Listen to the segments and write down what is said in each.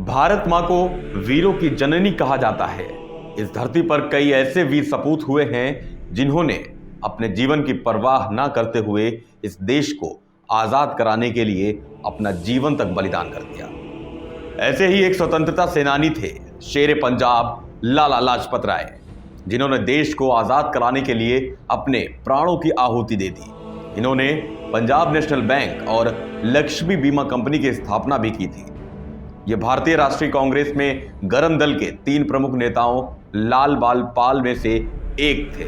भारत मां को वीरों की जननी कहा जाता है। इस धरती पर कई ऐसे वीर सपूत हुए हैं जिन्होंने अपने जीवन की परवाह ना करते हुए इस देश को आजाद कराने के लिए अपना जीवन तक बलिदान कर दिया। ऐसे ही एक स्वतंत्रता सेनानी थे शेर पंजाब लाला लाजपत राय, जिन्होंने देश को आजाद कराने के लिए अपने प्राणों की आहुति दे दी। इन्होंने पंजाब नेशनल बैंक और लक्ष्मी बीमा कंपनी की स्थापना भी की थी। ये भारतीय राष्ट्रीय कांग्रेस में गरम दल के 3 प्रमुख नेताओं लाल बाल पाल में से एक थे।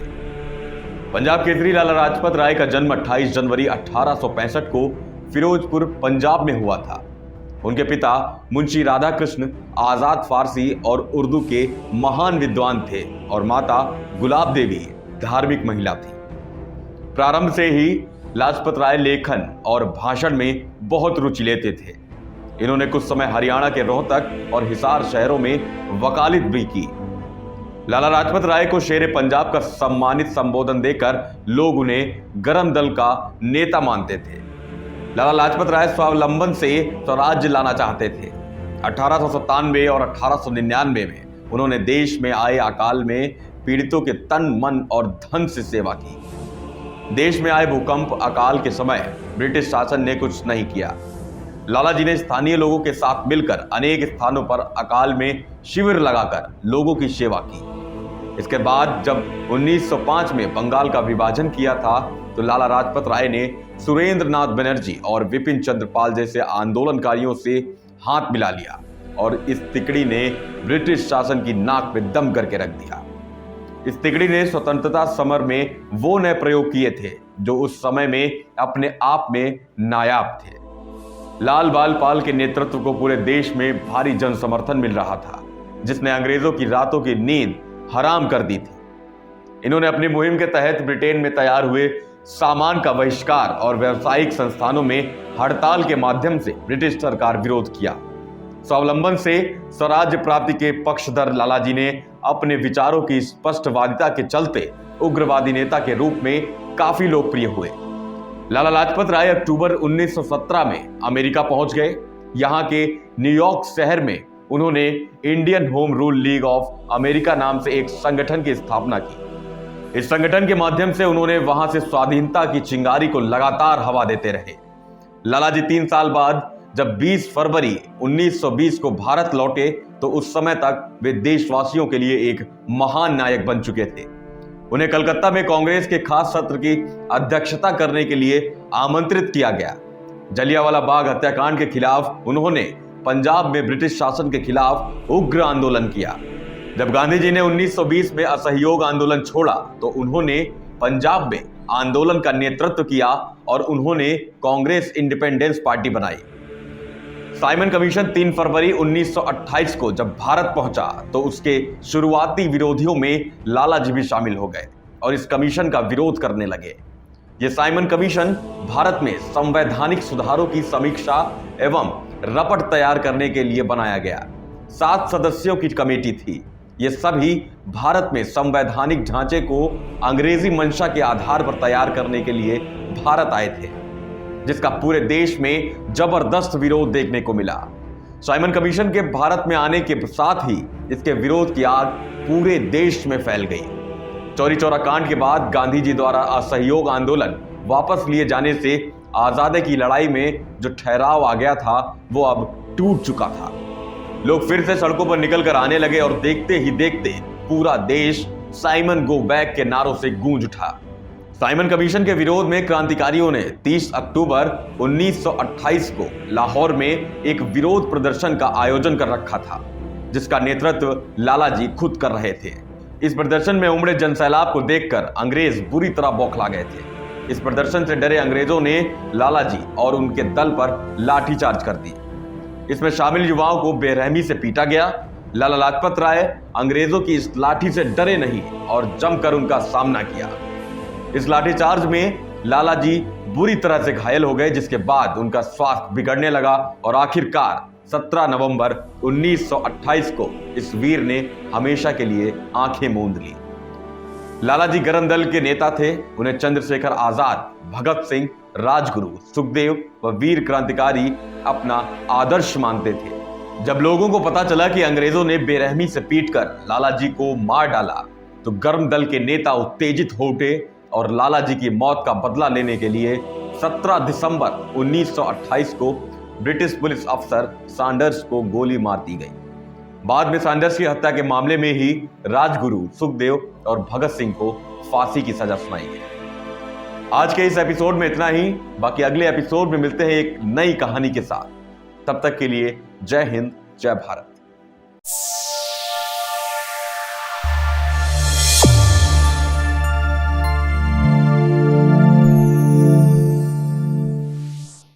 पंजाब केसरी लाला लाजपत राय का जन्म 28 जनवरी 1865 को फिरोजपुर पंजाब में हुआ था। उनके पिता मुंशी राधाकृष्ण आजाद फारसी और उर्दू के महान विद्वान थे और माता गुलाब देवी धार्मिक महिला थी। प्रारंभ से ही लाजपत राय लेखन और भाषण में बहुत रुचि लेते थे। इन्होंने कुछ समय हरियाणा के रोहतक और हिसार शहरों में वकालत भी की। लाला लाजपत राय को शेर पंजाब का सम्मानित संबोधन देकर लोग उन्हें गरम दल का नेता मानते थे। लाला लाजपत राय स्वावलंबन से स्वराज्य लाना चाहते थे। 1897 और 1899 में उन्होंने देश में आए अकाल में पीड़ितों के तन, मन और धन से सेवा की। देश में आए भूकंप, अकाल के समय ब्रिटिश शासन ने कुछ नहीं किया। लाला जी ने स्थानीय लोगों के साथ मिलकर अनेक स्थानों पर अकाल में शिविर लगाकर लोगों की सेवा की। इसके बाद जब 1905 में बंगाल का विभाजन किया था तो लाला लाजपत राय ने सुरेंद्र नाथ बनर्जी और विपिन चंद्र पाल जैसे आंदोलनकारियों से हाथ मिला लिया और इस तिकड़ी ने ब्रिटिश शासन की नाक में दम करके रख दिया। इस तिकड़ी ने स्वतंत्रता समर में वो नए प्रयोग किए थे जो उस समय में अपने आप में नायाब थे। लाल बाल पाल के नेतृत्व को पूरे देश में भारी जन समर्थन मिल रहा था, जिसने अंग्रेजों की रातों की नींद हराम कर दी थी। इन्होंने अपनी मुहिम के तहत ब्रिटेन में तैयार हुए सामान का बहिष्कार और व्यावसायिक संस्थानों में हड़ताल के माध्यम से ब्रिटिश सरकार विरोध किया। स्वावलंबन से स्वराज्य प्राप्ति के पक्षधर लाला जी ने अपने विचारों की स्पष्टवादिता के चलते उग्रवादी नेता के रूप में काफी लोकप्रिय हुए। लाला लाजपत राय अक्टूबर 1917 में अमेरिका पहुंच गए। यहां के न्यूयॉर्क शहर में उन्होंने Indian home rule league of America नाम से एक संगठन की स्थापना की। इस संगठन के माध्यम से उन्होंने वहां से स्वाधीनता की चिंगारी को लगातार हवा देते रहे। लाला जी 3 साल बाद जब 20 फरवरी 1920 को भारत लौटे तो उस समय तक वे देशवासियों के लिए एक महान नायक बन चुके थे। उन्हें कलकत्ता में कांग्रेस के खास सत्र की अध्यक्षता करने के लिए आमंत्रित किया गया। जलियांवाला बाग हत्याकांड के खिलाफ उन्होंने पंजाब में ब्रिटिश शासन के खिलाफ उग्र आंदोलन किया। जब गांधी जी ने 1920 में असहयोग आंदोलन छोड़ा तो उन्होंने पंजाब में आंदोलन का नेतृत्व किया और उन्होंने कांग्रेस इंडिपेंडेंस पार्टी बनाई। साइमन कमीशन 3 फरवरी 1928 को जब भारत पहुंचा तो उसके शुरुआती विरोधियों में लाला जी भी शामिल हो गए और इस कमीशन का विरोध करने लगे। यह साइमन कमीशन भारत में संवैधानिक सुधारों की समीक्षा एवं रपट तैयार करने के लिए बनाया गया। 7 सदस्यों की कमेटी थी। ये सभी भारत में संवैधानिक ढांचे को अंग्रेजी मंशा के आधार पर तैयार करने के लिए भारत आए थे, जिसका पूरे देश में जबरदस्त विरोध देखने को मिला। साइमन कमीशन के भारत में आने के साथ ही इसके विरोध की आग पूरे देश में फैल गई। चौरी चौरा कांड के बाद गांधी जी द्वारा असहयोग आंदोलन वापस लिए जाने से आजादी की लड़ाई में जो ठहराव आ गया था वो अब टूट चुका था। लोग फिर से सड़कों पर निकलकर आने लगे और देखते ही देखते पूरा देश साइमन गो बैक के नारों से गूंज उठा। साइमन कमीशन के विरोध में क्रांतिकारियों ने 30 अक्टूबर 1928 को लाहौर में एक विरोध प्रदर्शन का आयोजन कर रखा था, जिसका नेतृत्व लाला जी खुद कर रहे थे। इस प्रदर्शन में उमड़े जनसैलाब को देखकर अंग्रेज बुरी तरह बौखला गए थे। इस प्रदर्शन से डरे अंग्रेजों ने लाला जी और उनके दल पर लाठीचार्ज कर दी। इसमें शामिल युवाओं को बेरहमी से पीटा गया। लाला लाजपत राय अंग्रेजों की इस लाठी से डरे नहीं और जमकर उनका सामना किया। इस लाठीचार्ज में लाला जी बुरी तरह से घायल हो गए, जिसके बाद उनका स्वास्थ्य बिगड़ने लगा और आखिरकार 17 नवंबर 1928 को इस वीर ने हमेशा के लिए आंखें मूंद ली। लाला जी गरम दल के नेता थे। उन्हें चंद्रशेखर आजाद, भगत सिंह, राजगुरु, सुखदेव व वीर क्रांतिकारी अपना आदर्श मानते थे। जब लोगों को पता चला कि अंग्रेजों ने बेरहमी से पीटकर लाला जी को मार डाला तो गर्म दल के नेता उत्तेजित हो उठे और लाला जी की मौत का बदला लेने के लिए 17 दिसंबर 1928 को ब्रिटिश पुलिस अफसर सैंडर्स को गोली मार दी गई। बाद में सैंडर्स की हत्या के मामले में ही राजगुरु सुखदेव और भगत सिंह को फांसी की सजा सुनाई गई। आज के इस एपिसोड में इतना ही। बाकी अगले एपिसोड में मिलते हैं एक नई कहानी के साथ। तब तक के लिए जय हिंद, जय भारत।